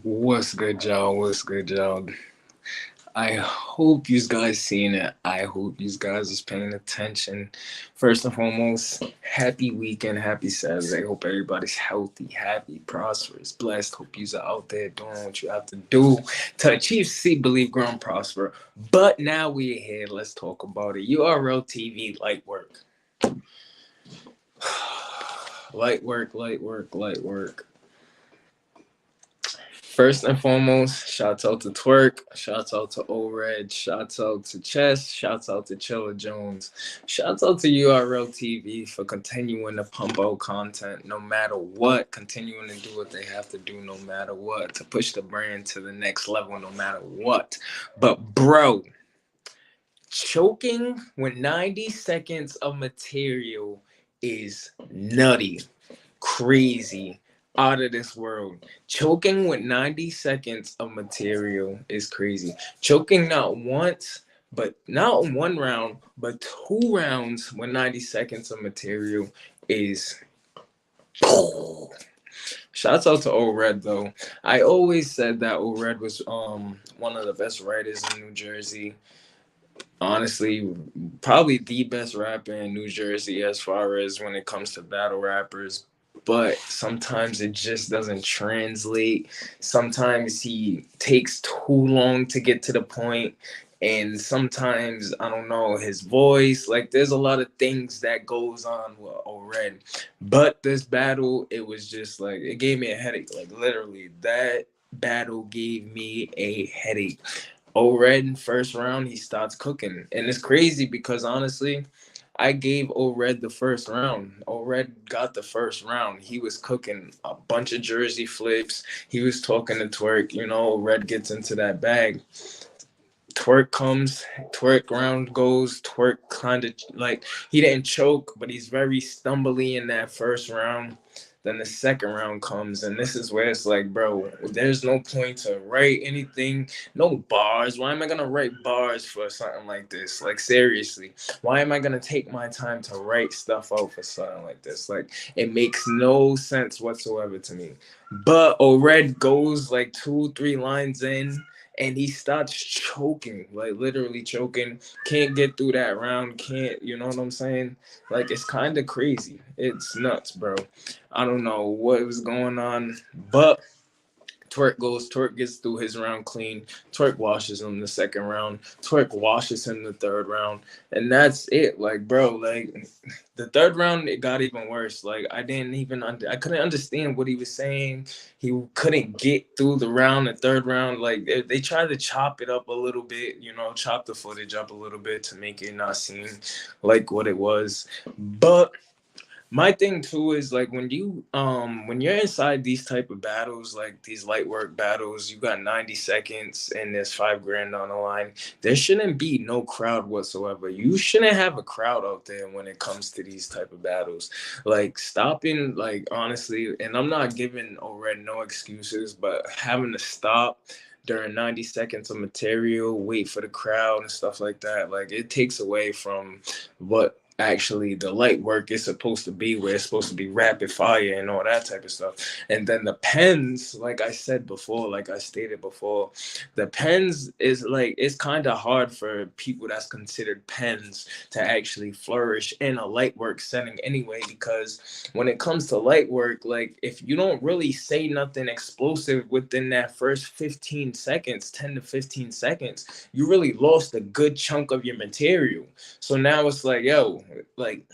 What's good, y'all? What's good, y'all? I hope you guys seen it. I hope you guys is paying attention. First and foremost, happy weekend, happy Saturday. Hope everybody's healthy, happy, prosperous, blessed. Hope you're out there doing what you have to do to achieve, see, believe, grow, and prosper. But now we're here. Let's talk about it. URLTV, light work. Light work, light work, light work. First and foremost, shouts out to Twork, shouts out to O-Red, shouts out to Chess, shouts out to Chilla Jones, shouts out to URLTV for continuing to pump out content no matter what, continuing to do what they have to do no matter what, to push the brand to the next level no matter what. But bro, choking with 90 seconds of material is nutty, crazy, out of this world. Choking with 90 seconds of material is crazy. Choking not once, but not one round, but 2 rounds with 90 seconds of material is. Shouts out to O-Red though. I always said that O-Red was one of the best writers in New Jersey. Honestly, probably the best rapper in New Jersey as far as when it comes to battle rappers. But sometimes it just doesn't translate. Sometimes he takes too long to get to the point. And sometimes, I don't know, his voice, like there's a lot of things that goes on with O-Red. But this battle, it was just like, it gave me a headache. Like literally, that battle gave me a headache. O-Red in first round, he starts cooking. And it's crazy because honestly, I gave O-Red the first round. O-Red got the first round. He was cooking a bunch of Jersey flips. He was talking to Twork. O-Red gets into that bag. Twork comes, Twork round goes, Twork kind of like, he didn't choke, but he's very stumbly in that first round. Then the second round comes, and this is where it's like, bro, there's no point to write anything, no bars. Why am I gonna write bars for something like this? Like seriously, why am I gonna take my time to write stuff out for something like this? Like it makes no sense whatsoever to me. But O-Red goes like 2, 3 lines in, and he starts choking, like literally choking. Can't get through that round. Can't, you know what I'm saying? Like it's kind of crazy. It's nuts, bro. I don't know what was going on, but Twork gets through his round clean. Twork washes him the second round. Twork washes him the third round. And that's it. Like, bro, like the third round, it got even worse. Like, I couldn't understand what he was saying. He couldn't get through the round, the third round. Like, they tried to chop it up a little bit, chop the footage up a little bit to make it not seem like what it was. But my thing too is like when you're inside these type of battles, like these light work battles, you got 90 seconds and there's 5 grand on the line. There shouldn't be no crowd whatsoever. You shouldn't have a crowd out there when it comes to these type of battles. Like stopping, like honestly, and I'm not giving O-Red no excuses, but having to stop during 90 seconds of material, wait for the crowd and stuff like that, like it takes away from what actually the light work is supposed to be, where it's supposed to be rapid fire and all that type of stuff. And then the pens, like I said before, like I stated before, the pens is like, it's kind of hard for people that's considered pens to actually flourish in a light work setting anyway, because when it comes to light work, like if you don't really say nothing explosive within that first 15 seconds, 10 to 15 seconds, you really lost a good chunk of your material. So now it's like, yo, like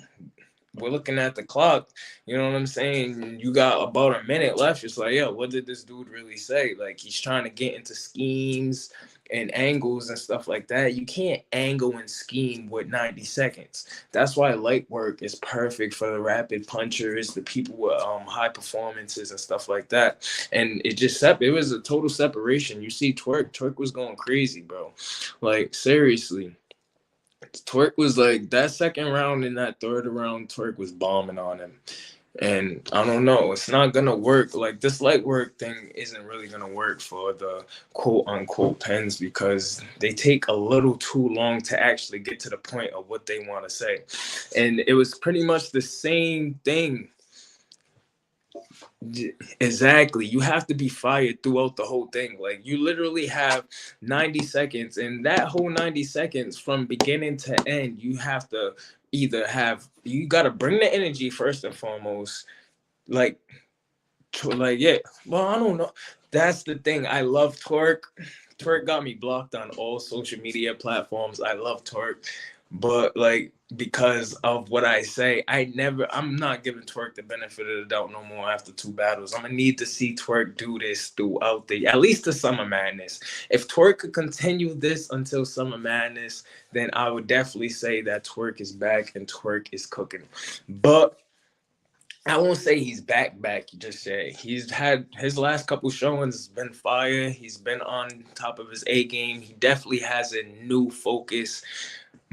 we're looking at the clock, you know what I'm saying? You got about a minute left. It's like, yo, what did this dude really say? Like he's trying to get into schemes and angles and stuff like that. You can't angle and scheme with 90 seconds. That's why light work is perfect for the rapid punchers, the people with high performances and stuff like that. And it was a total separation. You see Twork was going crazy, bro. Like seriously. Twork was like that second round and that third round, Twork was bombing on him. And I don't know, it's not gonna work. Like this light work thing isn't really gonna work for the quote unquote pens because they take a little too long to actually get to the point of what they want to say. And it was pretty much the same thing Exactly. You have to be fired throughout the whole thing. Like you literally have 90 seconds, and that whole 90 seconds from beginning to end, you have to either have you got to bring the energy first and foremost. Like yeah. Well, I don't know. That's the thing. I love Twork. Twork got me blocked on all social media platforms. I love Twork, but like because of what I say, I'm not giving Twork the benefit of the doubt no more after 2 battles. I'm gonna need to see Twork do this throughout at least the Summer Madness. If Twork could continue this until Summer Madness, then I would definitely say that Twork is back and Twork is cooking. But I won't say he's back just yet. He's had his last couple showings been fire. He's been on top of his A game. He definitely has a new focus,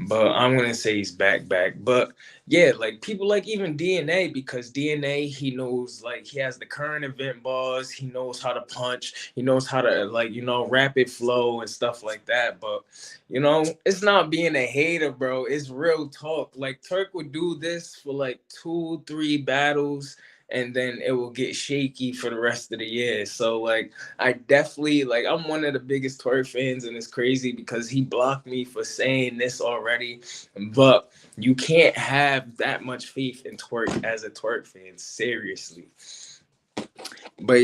but I'm gonna say he's back. But yeah, like people like even DNA, because DNA, he knows, like he has the current event bars, he knows how to punch, he knows how to, like, rapid flow and stuff like that. But it's not being a hater, bro. It's real talk. Like Turk would do this for like 2-3 battles, and then it will get shaky for the rest of the year. So like I definitely, like, I'm one of the biggest Twerk fans, and it's crazy because he blocked me for saying this already. But you can't have that much faith in Twerk as a Twerk fan, seriously. But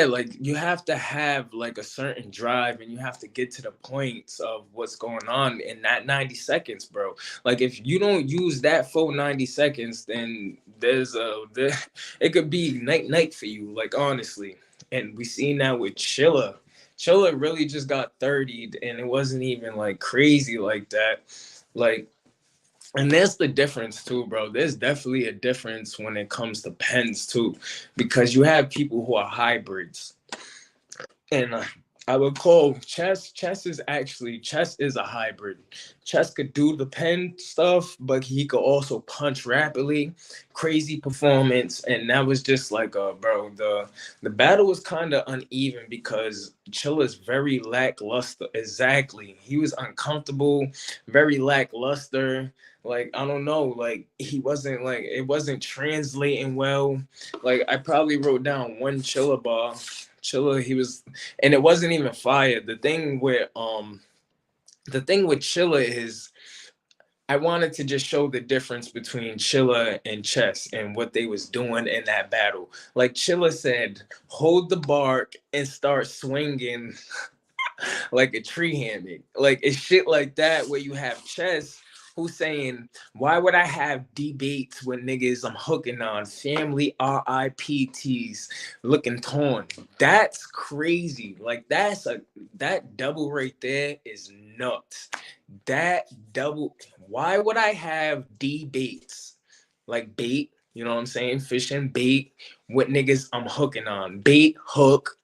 like you have to have like a certain drive, and you have to get to the points of what's going on in that 90 seconds, bro. Like if you don't use that full 90 seconds, then it could be night for you, like honestly. And we seen that with Chilla. Chilla really just got 30'd, and it wasn't even like crazy like that. Like, and that's the difference too, bro. There's definitely a difference when it comes to pens too, because you have people who are hybrids. And I would call Chess. Chess is a hybrid. Chess could do the pen stuff, but he could also punch rapidly. Crazy performance, and that was just like, bro. The battle was kind of uneven because Chilla's very lackluster. Exactly, he was uncomfortable, very lackluster. Like I don't know, like he wasn't, like it wasn't translating well. Like I probably wrote down one Chilla bar. Chilla, he was, and it wasn't even fire. The thing with Chilla is I wanted to just show the difference between Chilla and Chess and what they was doing in that battle. Like Chilla said, hold the bark and start swinging like a tree hammock. Like it's shit like that where you have Chess who's saying, why would I have debates with niggas I'm hooking on? Family RIPTs looking torn. That's crazy. Like that double right there is nuts. That double, why would I have debates? Like bait, you know what I'm saying? Fishing bait with niggas I'm hooking on. Bait, hook,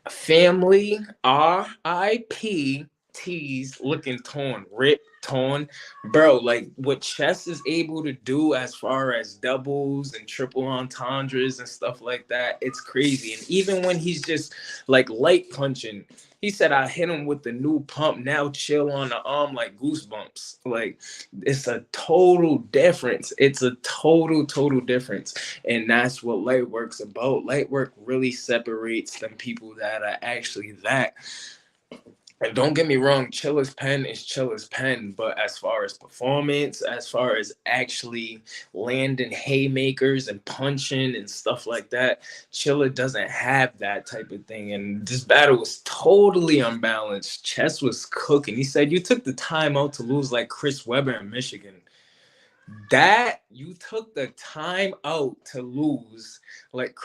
family RIPTs looking torn, ripped, torn, bro. Like what Chess is able to do as far as doubles and triple entendres and stuff like that, it's crazy. And even when he's just like light punching, he said I hit him with the new pump, now chill on the arm like goosebumps. Like it's a total difference. It's a total difference. And that's what light work's about. Light work really separates them people that are actually that. And don't get me wrong, Chilla's pen is Chilla's pen, but as far as performance, as far as actually landing haymakers and punching and stuff like that, Chilla doesn't have that type of thing. And this battle was totally unbalanced. Chess was cooking. He said, you took the time out to lose like Chris Webber in Michigan. That you took the time out to lose, like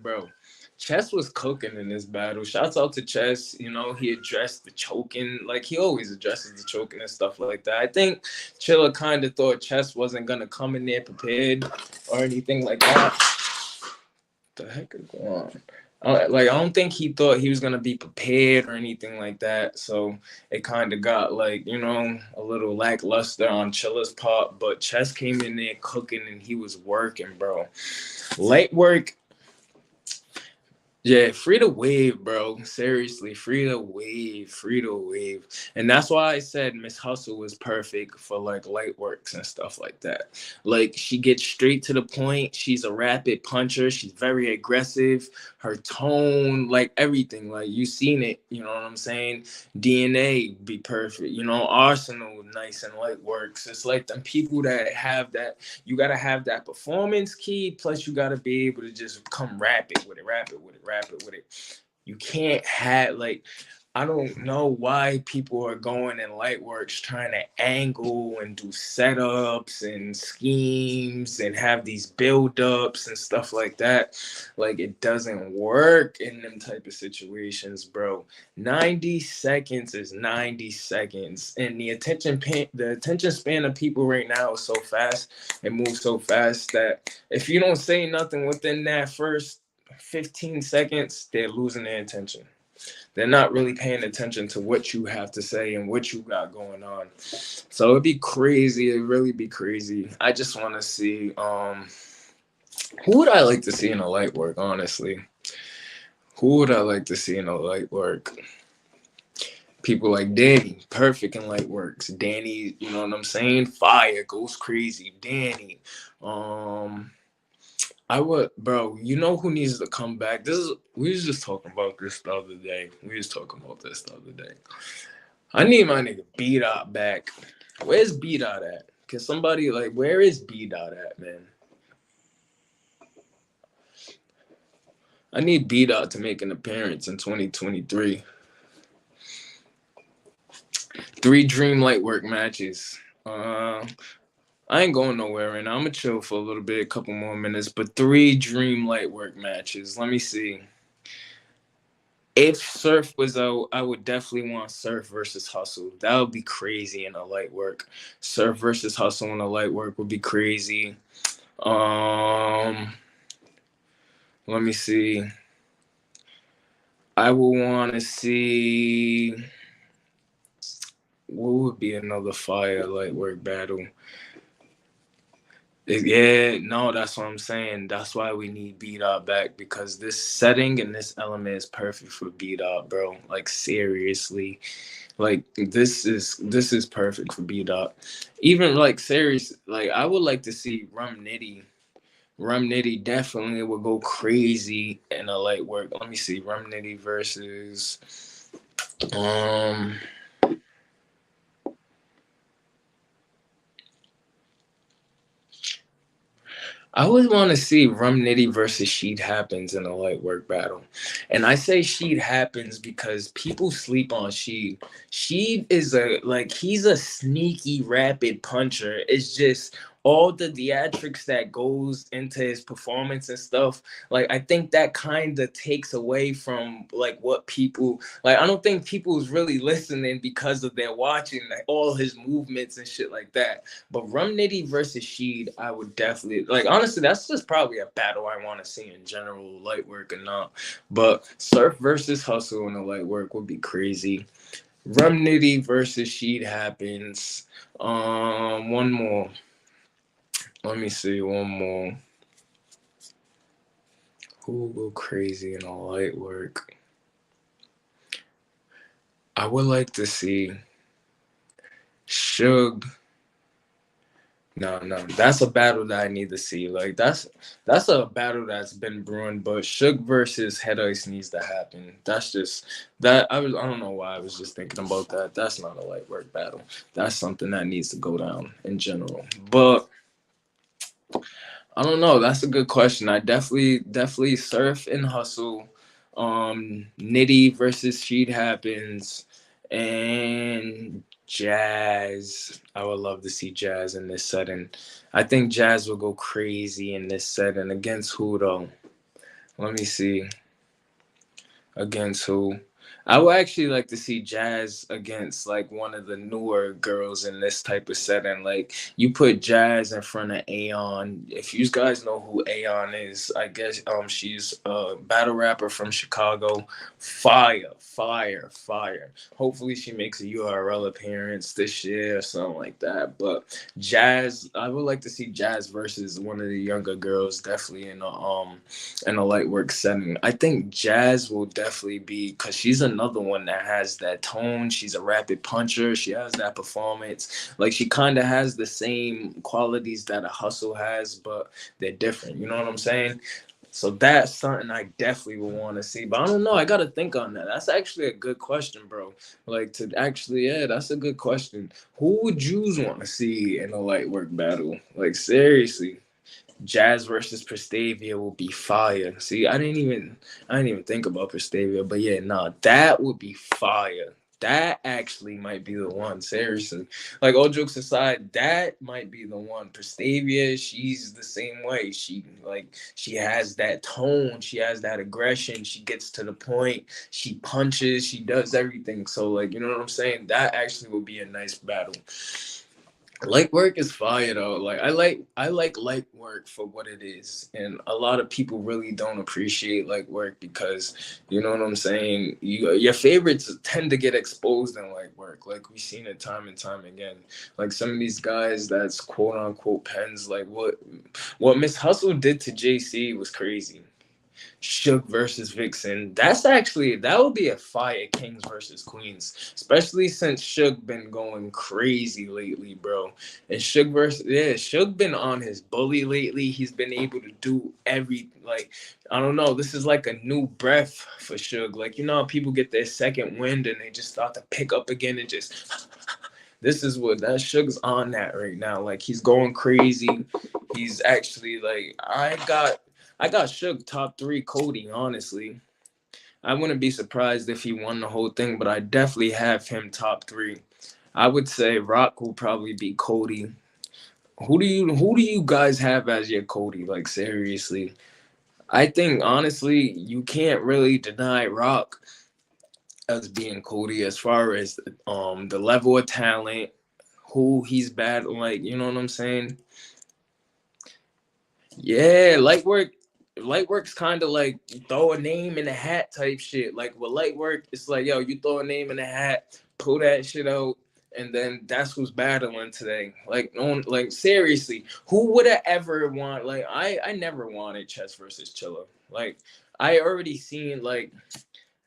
bro. Chess was cooking in this battle. Shouts out to Chess. He addressed the choking, like he always addresses the choking and stuff like that. I think Chilla kind of thought Chess wasn't gonna come in there prepared or anything like that. What the heck is going on? I don't think he thought he was gonna be prepared or anything like that. So it kind of got like, a little lackluster on Chilla's part. But Chess came in there cooking and he was working, bro. Light work. Yeah, free to wave, bro. Seriously, free to wave, free to wave. And that's why I said Miss Hustle was perfect for like light works and stuff like that. Like she gets straight to the point. She's a rapid puncher. She's very aggressive. Her tone, like everything, like you seen it, you know what I'm saying? DNA be perfect. You know, Arsenal nice and light works. It's like them people that have that, you gotta have that performance key, plus you gotta be able to just come rapid with it, rapid with it, rapid with it. You can't have like, I don't know why people are going in light works trying to angle and do setups and schemes and have these build-ups and stuff like that. Like it doesn't work in them type of situations, bro. 90 seconds is 90 seconds. And the attention span of people right now is so fast and moves so fast that if you don't say nothing within that first 15 seconds, they're losing their attention. They're not really paying attention to what you have to say and what you got going on. So it'd be crazy. It'd really be crazy. I just want to see who would I like to see in a light work, honestly? Who would I like to see in a light work? People like Danny, perfect in light works. Danny, you know what I'm saying? Fire, goes crazy. Danny. I would, bro. You know who needs to come back? We was just talking about this the other day. I need my nigga B Dot back. Where's B Dot at? Can somebody like, where is B Dot at, man? I need B Dot to make an appearance in 2023. 3 Dream Light Work matches. I ain't going nowhere right now. I'm gonna chill for a little bit, a couple more minutes. But 3 Dream Light Work matches. Let me see. If Surf was out, I would definitely want Surf versus Hustle. That would be crazy in a light work. Surf versus Hustle in a light work would be crazy. Let me see. I would want to see what would be another fire light work battle. Yeah, no, that's what I'm saying. That's why we need B Dot back, because this setting and this element is perfect for B Dot, bro. Like seriously. Like this is perfect for B Dot. Even like serious, like I would like to see Rum Nitty. Rum Nitty definitely would go crazy in a light work. Let me see. Rum Nitty versus um I would want to see Rum Nitty versus Sheet Happens in a light work battle. And I say Sheet Happens because people sleep on Sheet. Sheet is he's a sneaky rapid puncher. It's just all the theatrics that goes into his performance and stuff. Like I think that kind of takes away from like what people like. I don't think people's really listening because of their watching like all his movements and shit like that. But Rum Nitty versus Sheed, I would definitely like. Honestly, that's just probably a battle I want to see in general, light work or not. But Surf versus Hustle in the light work would be crazy. Rum Nitty versus Sheed happens. One more. Let me see. One more. Who will go crazy in a light work? I would like to see Suge. No, that's a battle that I need to see. Like that's a battle that's been brewing, but Suge versus Head Ice needs to happen. That's just that I don't know why I was just thinking about that. That's not a light work battle. That's something that needs to go down in general. But I don't know. That's a good question. I definitely Surf and Hustle. Nitty versus Sheet happens, and Jazz. I would love to see Jazz in this setting. I think Jazz will go crazy in this setting. Against who though? Let me see. Against who? I would actually like to see Jazz against like one of the newer girls in this type of setting. Like you put Jazz in front of Aeon. If you guys know who Aeon is, I guess she's a battle rapper from Chicago. Fire, fire, fire. Hopefully she makes a URL appearance this year or something like that. But Jazz, I would like to see Jazz versus one of the younger girls, definitely in a light work setting. I think Jazz will definitely be, because she's another one that has that tone. She's a rapid puncher. She has that performance. Like she kind of has the same qualities that a hustle has, but they're different. You know what I'm saying? So that's something I definitely would want to see. But I don't know. I got to think on that. That's actually a good question, bro. Like to actually, yeah, that's a good question. Who would you want to see in a light work battle? Like seriously. Jazz versus Prestavia will be fire. See, I didn't even think about Prestavia, but yeah, nah, that would be fire. That actually might be the one. Seriously, like all jokes aside, that might be the one. Prestavia, she's the same way. She has that tone. She has that aggression. She gets to the point. She punches. She does everything. So like, you know what I'm saying? That actually would be a nice battle. Light work is fire though. Like I like light work for what it is. And a lot of people really don't appreciate light work because you know what I'm saying? Your favorites tend to get exposed in light work. Like we've seen it time and time again. Like some of these guys that's quote unquote pens, like what Miss Hustle did to JC was crazy. Shook versus Vixen. That would be a fire Kings versus Queens, especially since Shook been going crazy lately, bro. And Shook been on his bully lately. He's been able to do like I don't know. This is like a new breath for Shook. Like you know how people get their second wind and they just start to pick up again and just. This is what that Suge's on that right now. Like he's going crazy. He's actually like I got Suge top three Cody, honestly. I wouldn't be surprised if he won the whole thing, but I definitely have him top three. I would say Rock will probably be Cody. Who do you guys have as your Cody? Like seriously. I think honestly, you can't really deny Rock as being Cody as far as the level of talent, who he's battling, like you know what I'm saying? Yeah, light work's kind of like throw a name in a hat type shit. Like with light work, it's like yo, you throw a name in a hat, pull that shit out, and then that's who's battling today. Like no one, like seriously, who would have ever want? Like I never wanted Chess versus Chilla. Like I already seen like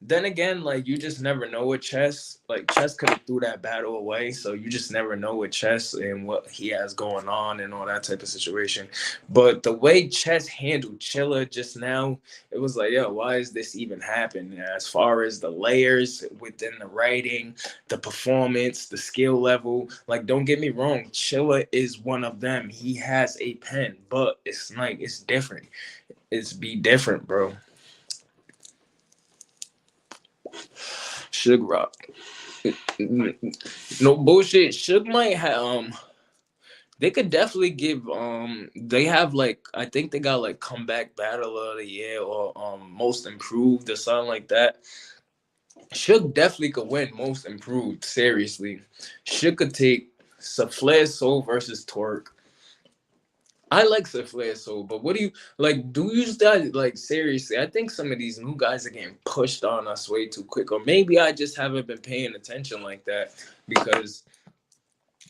then again, like you just never know with Chess. Like Chess could have threw that battle away, so you just never know with Chess and what he has going on and all that type of situation. But the way Chess handled Chilla just now, it was like, yo, why is this even happening? As far as the layers within the writing, the performance, the skill level, like don't get me wrong, Chilla is one of them. He has a pen, but it's like it's different. It's be different, bro. Sugar Rock. No bullshit. Suge might have they could definitely give they have like I think they got like comeback battle of the year or most improved or something like that. Suge definitely could win most improved, seriously. Suge could take Soufflé Soul versus Twerk. I like Soufflé Soul, but what do you like? Do you start like seriously? I think some of these new guys are getting pushed on us way too quick, or maybe I just haven't been paying attention like that because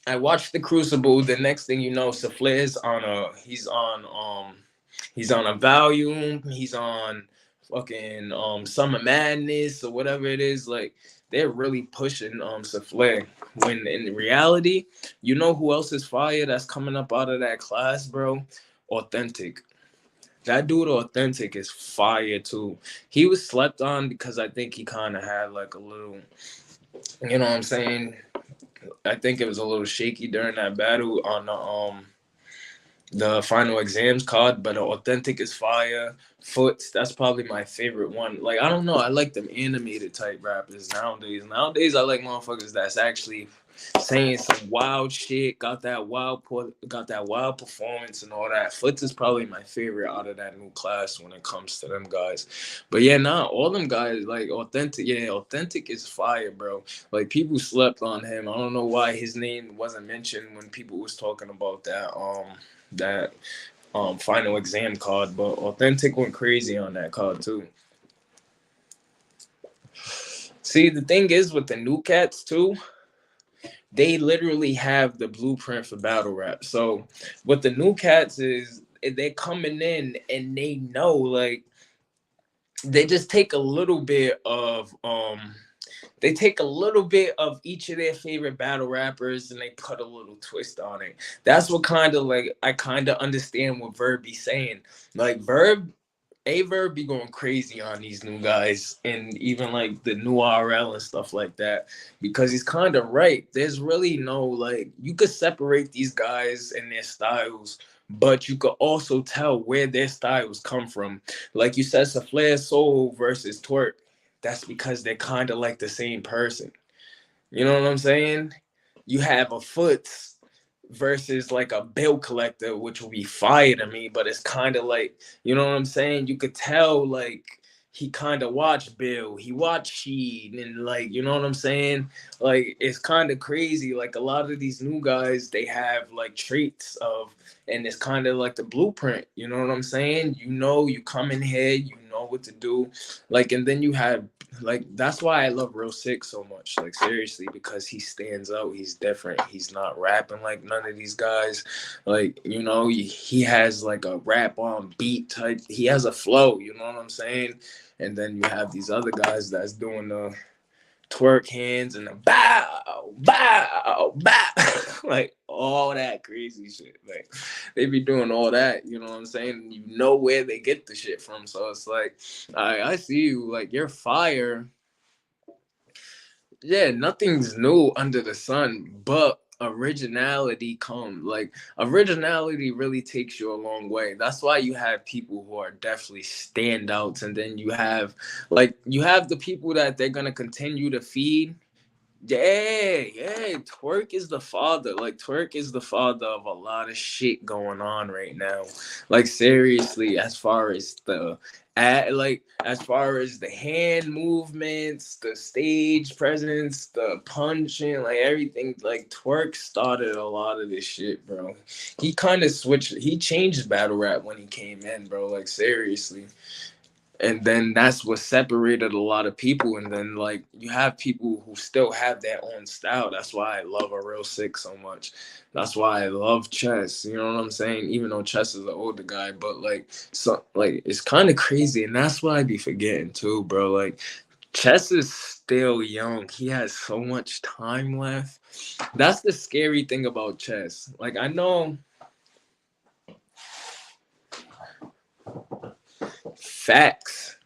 I watched the Crucible. The next thing you know, Soufflé is on a he's on a volume. He's on fucking Summer Madness or whatever it is. Like they're really pushing Soufflé. When in reality, you know who else is fire that's coming up out of that class, bro? Authentic. That dude Authentic is fire too. He was slept on because I think he kind of had like a little, you know what I'm saying? I think it was a little shaky during that battle on the final exams card, but authentic is fire. Foots, that's probably my favorite one. Like, I don't know, I like them animated type rappers nowadays. Nowadays I like motherfuckers that's actually saying some wild shit, got that wild performance and all that. Foots is probably my favorite out of that new class when it comes to them guys. But yeah, nah, all them guys like authentic. Yeah, authentic is fire, bro. Like people slept on him. I don't know why his name wasn't mentioned when people was talking about that final exam card, but authentic went crazy on that card too. See, the thing is with the new cats too, they literally have the blueprint for battle rap. So what the new cats is, they're coming in and they know, like, they just take a little bit of they take a little bit of each of their favorite battle rappers and they put a little twist on it. That's what kind of like I kind of understand what Verb be saying. Like Verb be going crazy on these new guys and even like the new RL and stuff like that because he's kind of right. There's really no like you could separate these guys and their styles, but you could also tell where their styles come from. Like you said, Flair Soul versus Twerk. That's because they're kind of like the same person. You know what I'm saying? You have a Foots versus like a bill collector, which will be fire to me, but it's kind of like, you know what I'm saying? You could tell like he kind of watched Bill, he watched Sheed, and like, you know what I'm saying? Like, it's kind of crazy. Like, a lot of these new guys, they have like traits of, and it's kind of like the blueprint, you know what I'm saying? You know, you come in here, you know what to do. Like, and then you have like that's why I love Real Sick so much. Like seriously, because he stands out. He's different. He's not rapping like none of these guys. Like you know, he has like a rap on beat type. He has a flow. You know what I'm saying? And then you have these other guys that's doing the twerk hands and the bow, bow, bow, like all that crazy shit. Like they be doing all that, you know what I'm saying? You know where they get the shit from. So it's like, I see you, like you're fire. Yeah, nothing's new under the sun, but originality really takes you a long way. That's why you have people who are definitely standouts, and then you have the people that they're gonna continue to feed. Yeah, Twerk is the father. Like Twerk is the father of a lot of shit going on right now. Like seriously, as far as the hand movements, the stage presence, the punching, like everything, like Twerk started a lot of this shit, bro. He changed battle rap when he came in, bro. Like seriously. And then that's what separated a lot of people. And then like you have people who still have their own style. That's why I love a Real Sick so much. That's why I love Chess. You know what I'm saying? Even though Chess is an older guy, but like it's kind of crazy, and that's what I be forgetting too, bro. Like Chess is still young. He has so much time left. That's the scary thing about Chess. Like I know facts.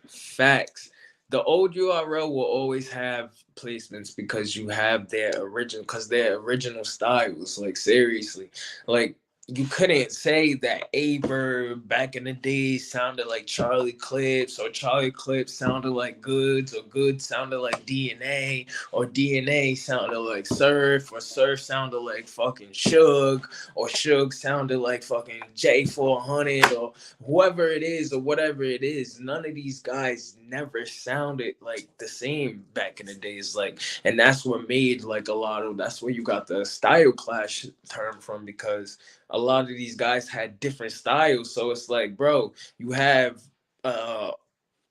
The old URL will always have placements because you have their original styles. Like seriously, like you couldn't say that Aver back in the day sounded like Charlie Clips, or Charlie Clips sounded like Goods, or Goods sounded like DNA, or DNA sounded like Surf, or Surf sounded like fucking Suge, or Suge sounded like fucking J400, or whoever it is or whatever it is. None of these guys never sounded like the same back in the days. Like, and that's what made like that's where you got the style clash term from, because a lot of these guys had different styles. So it's like, bro, you have uh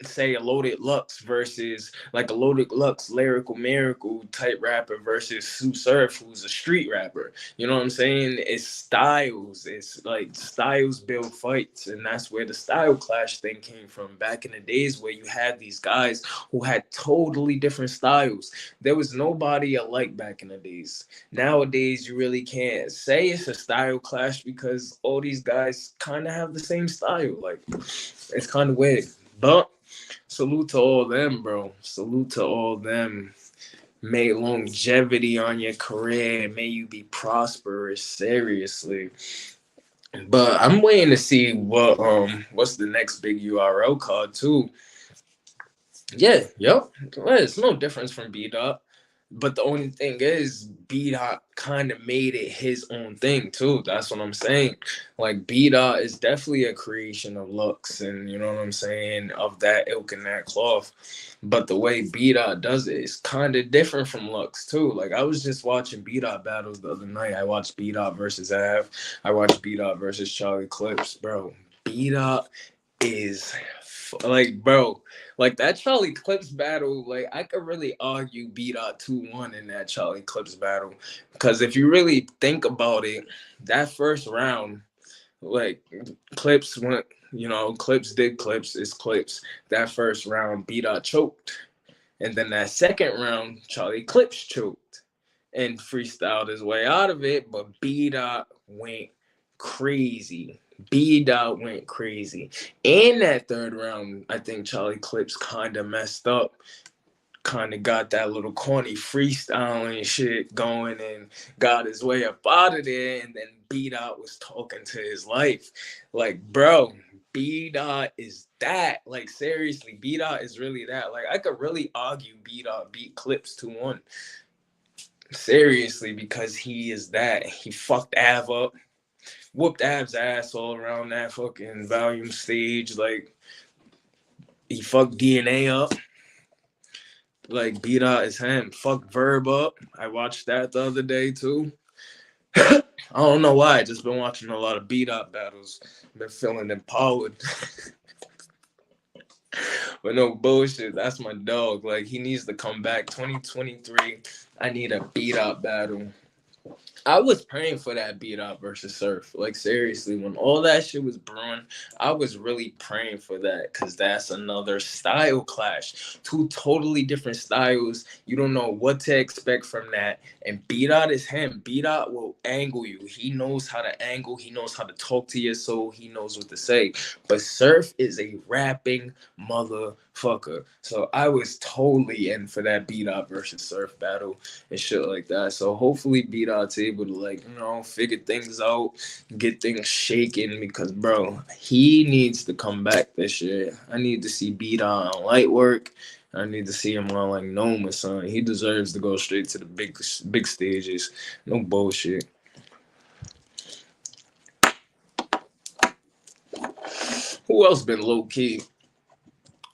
say a Loaded Lux versus like a Loaded Lux lyrical miracle type rapper versus Sue Surf, who's a street rapper. You know what I'm saying? It's styles. It's like styles build fights, and that's where the style clash thing came from back in the days, where you had these guys who had totally different styles. There was nobody alike back in the days. Nowadays, you really can't say it's a style clash because all these guys kind of have the same style. Like, it's kind of weird. But salute to all them, bro. Salute to all them. May longevity on your career. May you be prosperous. Seriously. But I'm waiting to see what's the next big URL card too. Yeah, yep. Well, it's no difference from B Dot. But the only thing is, B Dot kind of made it his own thing too. That's what I'm saying. Like B Dot is definitely a creation of Lux, and you know what I'm saying, of that ilk and that cloth. But the way B Dot does it is kind of different from Lux too. Like I was just watching B Dot battles the other night. I watched B Dot versus Av. I watched B Dot versus Charlie Clips, bro. B Dot is like, bro, like that Charlie Clips battle, like I could really argue B Dot 2-1 in that Charlie Clips battle. Because if you really think about it, that first round, like Clips went, Clips did Clips, is Clips. That first round, B Dot choked. And then that second round, Charlie Clips choked and freestyled his way out of it, but B Dot went crazy. B Dot went crazy. In that third round, I think Charlie Clips kind of messed up, kind of got that little corny freestyling shit going and got his way up out of there. And then B Dot was talking to his life. Like, bro, B Dot is that. Like, seriously, B Dot is really that. Like, I could really argue B Dot beat Clips 2-1. Seriously, because he is that. He fucked Av up, whooped Av's ass all around that fucking volume stage. Like, he fucked DNA up. Like, B Dot is him. Fuck Verb up. I watched that the other day too. I don't know why. I just been watching a lot of B Dot battles. Been feeling empowered. But no bullshit. That's my dog. Like, he needs to come back. 2023. I need a B Dot battle. I was praying for that beat up versus Surf. Like, seriously, when all that shit was brewing, I was really praying for that, because that's another style clash. Two totally different styles. You don't know what to expect from that. And B Dot is him. B Dot will angle you. He knows how to angle. He knows how to talk to your soul. He knows what to say. But Surf is a rapping motherfucker. So I was totally in for that B Dot versus Surf battle and shit like that. So hopefully B Dot's able to, like, figure things out, get things shaking, because bro, he needs to come back this year. I need to see B Dot on Lite work. I need to see him on like Gnome or something. He deserves to go straight to the big stages. No bullshit. Who else been low key?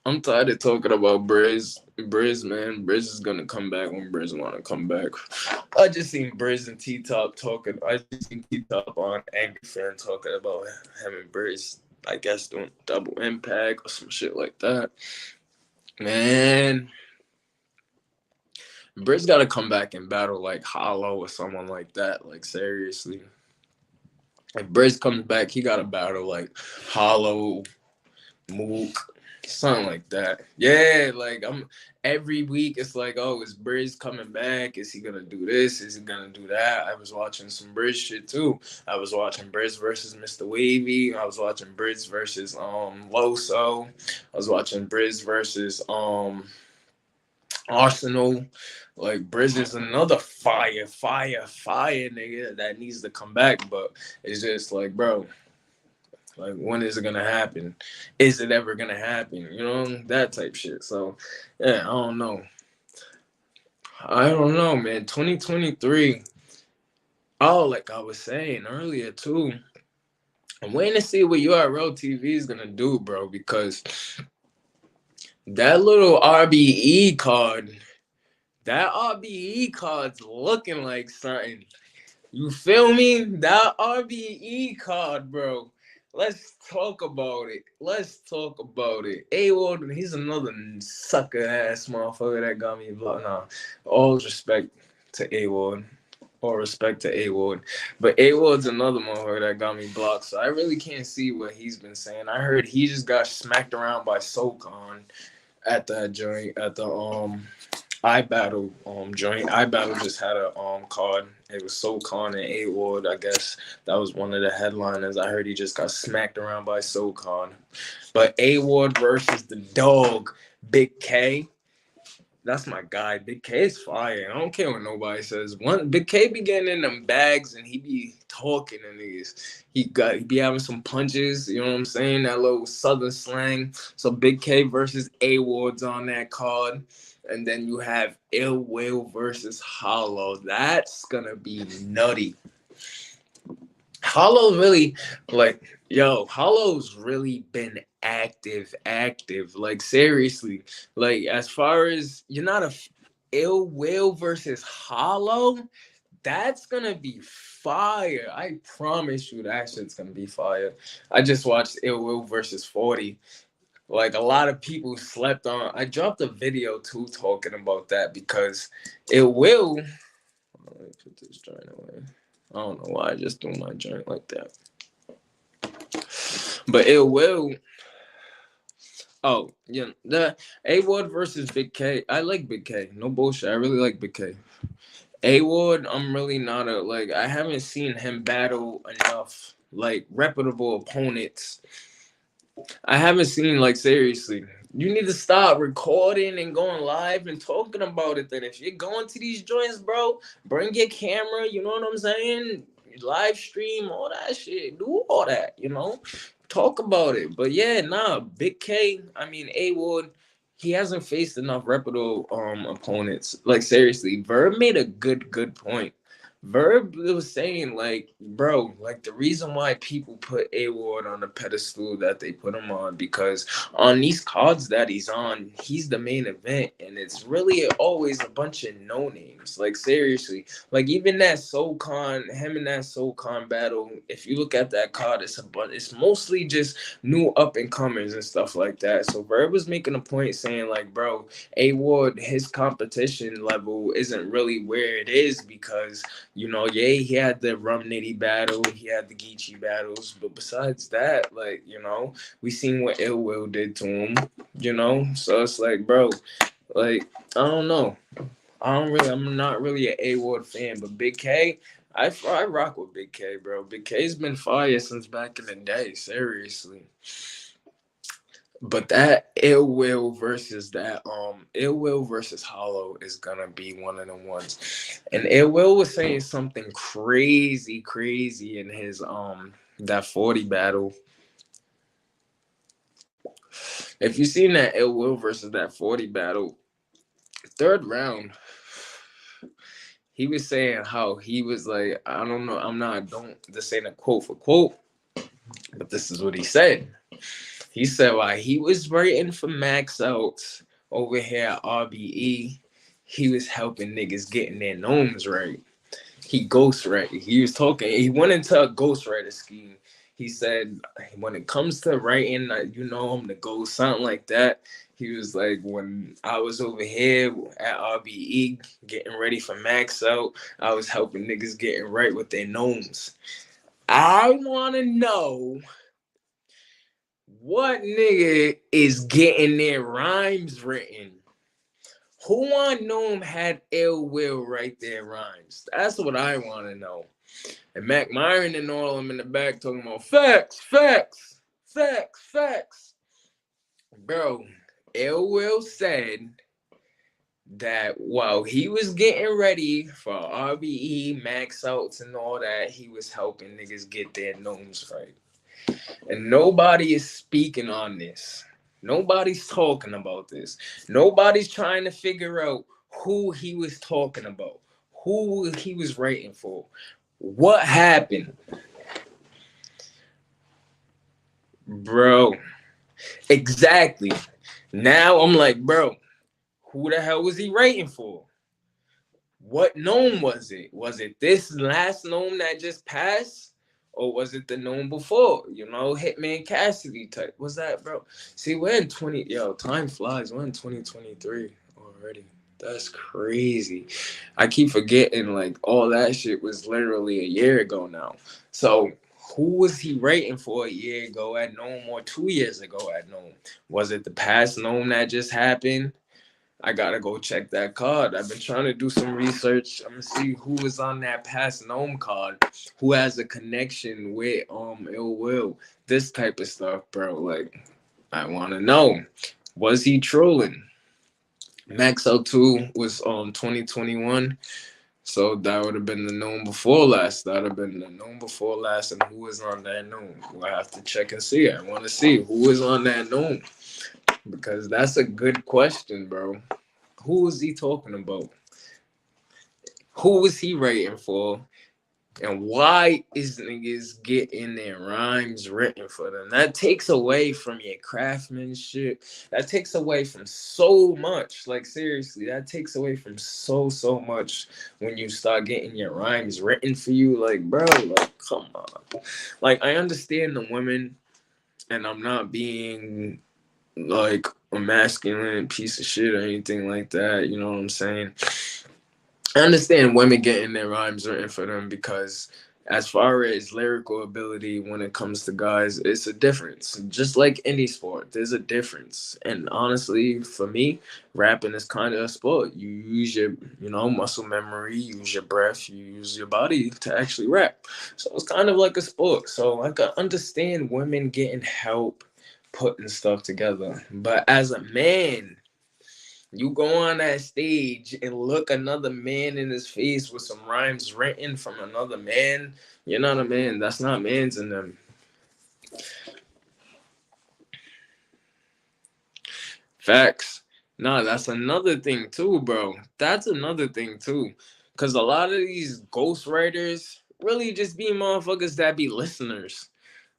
I'm tired of talking about Briz. Briz, man. Briz is gonna come back when Briz wanna come back. I just seen Briz and T-Top talking. I just seen T-Top on Angry Fan talking about him and Briz, I guess, doing double impact or some shit like that. Man, Briz gotta come back and battle like Hollow or someone like that. Like, seriously. If Briz comes back, he gotta battle like Hollow, Mook, something like that. Yeah, like I'm every week it's like, oh, is Briz coming back? Is he gonna do this? Is he gonna do that? I was watching some Briz shit too. I was watching Briz versus Mr. Wavy. I was watching Briz versus Loso. I was watching Briz versus Arsenal. Like, Briz is another fire nigga that needs to come back, but it's just like, bro, like, when is it gonna happen? Is it ever gonna happen? That type shit. So, yeah, I don't know. Man. 2023. Oh, like I was saying earlier too, I'm waiting to see what URLTV is gonna do, bro, because that little RBE card, that RBE card's looking like something. You feel me? That RBE card, bro. Let's talk about it. A-Ward, he's another sucker ass motherfucker that got me blocked. Nah, all respect to A-Ward. All respect to A-Ward. But A-Ward's another motherfucker that got me blocked. So I really can't see what he's been saying. I heard he just got smacked around by SoCon at that joint, at the iBattle joint. iBattle just had a card. It was SoCon and A-Ward. I guess that was one of the headliners. I heard he just got smacked around by SoCon. But A-Ward versus the dog, Big K. That's my guy. Big K is fire. I don't care what nobody says. One Big K be getting in them bags and he be talking to niggas. He be having some punches, you know what I'm saying? That little southern slang. So Big K versus A Ward's on that card. And then you have Ill Will versus Hollow. That's gonna be nutty. Hollow really, like, yo, Hollow's really been active. Like, seriously. Like, as far as you're not a Ill Will versus Hollow, that's gonna be fire. I promise you that shit's gonna be fire. I just watched Ill Will versus 40. Like, a lot of people slept on. I dropped a video too talking about that because Ill Will. Let me put this joint away. I don't know why I just threw my joint like that. But it will. Oh, yeah. The A Ward versus Big K. I like Big K. No bullshit. I really like Big K. A Ward, I'm really not a like. I haven't seen him battle enough like reputable opponents. I haven't seen, like, seriously. You need to stop recording and going live and talking about it. Then if you're going to these joints, bro, bring your camera. You know what I'm saying? Live stream, all that shit. Do all that. Talk about it. But yeah, nah. Big K. I mean, A Ward. He hasn't faced enough reputable opponents. Like, seriously, Verb made a good point. Verb was saying, like, bro, like, the reason why people put A Ward on the pedestal that they put him on, because on these cards that he's on, he's the main event, and it's really always a bunch of no names. Like, seriously, like, even that him and that SoulCon battle, if you look at that card, it's mostly just new up and comers and stuff like that. So Verb was making a point saying, like, bro, A Ward, his competition level isn't really where it is because, yeah, he had the Rum Nitty battle, he had the Geechee battles, but besides that, like, we seen what Ill Will did to him, so it's like, bro, like, I don't know. I'm not really an A Ward fan, but Big K, I rock with Big K, bro. Big K's been fire since back in the day, seriously. But that Ill Will versus Hollow is gonna be one of the ones. And Ill Will was saying something crazy in his that 40 battle. If you seen that Ill Will versus that 40 battle, third round, he was saying how he was like, I don't know, this ain't a quote for quote, but this is what he said. He said while he was waiting for Max out over here at RBE, he was helping niggas getting their gnomes right. He ghostwriting. He went into a ghostwriter scheme. He said when it comes to writing, I'm the ghost, something like that. He was like, when I was over here at RBE getting ready for Max out, I was helping niggas getting right with their gnomes. I want to know what nigga is getting their rhymes written. Who on Gnome had Ill Will write their rhymes? That's what I want to know. And Mac Myron and all them in the back talking about facts. Bro, Ill Will said that while he was getting ready for RBE, Max Outs, and all that, he was helping niggas get their gnomes right. And nobody is speaking on this. Nobody's talking about this. Nobody's trying to figure out who he was talking about, who he was writing for. What happened? Bro, exactly. Now I'm like, bro, who the hell was he writing for? What gnome was it? Was it this last gnome that just passed? Or was it the gnome before? Hitman Cassidy type. What's that, bro? See, we're in time flies. We're in 2023 already. That's crazy. I keep forgetting, like, all that shit was literally a year ago now. So who was he writing for a year ago at Gnome or 2 years ago at Gnome? Was it the past Gnome that just happened? I gotta go check that card. I've been trying to do some research. I'm gonna see who was on that past gnome card, who has a connection with Ill Will, this type of stuff, bro. Like, I wanna know, was he trolling? Max L2 was 2021. So that would have been the known before last. That would have been the known before last. And who is on that known? We'll have to check and see. I want to see who is on that known. Because that's a good question, bro. Who is he talking about? Who was he writing for? And why is niggas getting their rhymes written for them? That takes away from your craftsmanship. That takes away from so much. Like seriously, that takes away from so much when you start getting your rhymes written for you. Like, bro, like come on. Like I understand the women, and I'm not being like a masculine piece of shit or anything like that. You know what I'm saying? I understand women getting their rhymes written for them because, as far as lyrical ability, when it comes to guys, it's a difference. Just like any sport, there's a difference. And honestly, for me, rapping is kind of a sport. You use your, muscle memory, you use your breath, you use your body to actually rap. So it's kind of like a sport. So I can understand women getting help putting stuff together. But as a man, you go on that stage and look another man in his face with some rhymes written from another man. You're not a man. That's not man's in them. Facts. Nah, that's another thing too, bro. That's another thing too. Cause a lot of these ghostwriters really just be motherfuckers that be listeners.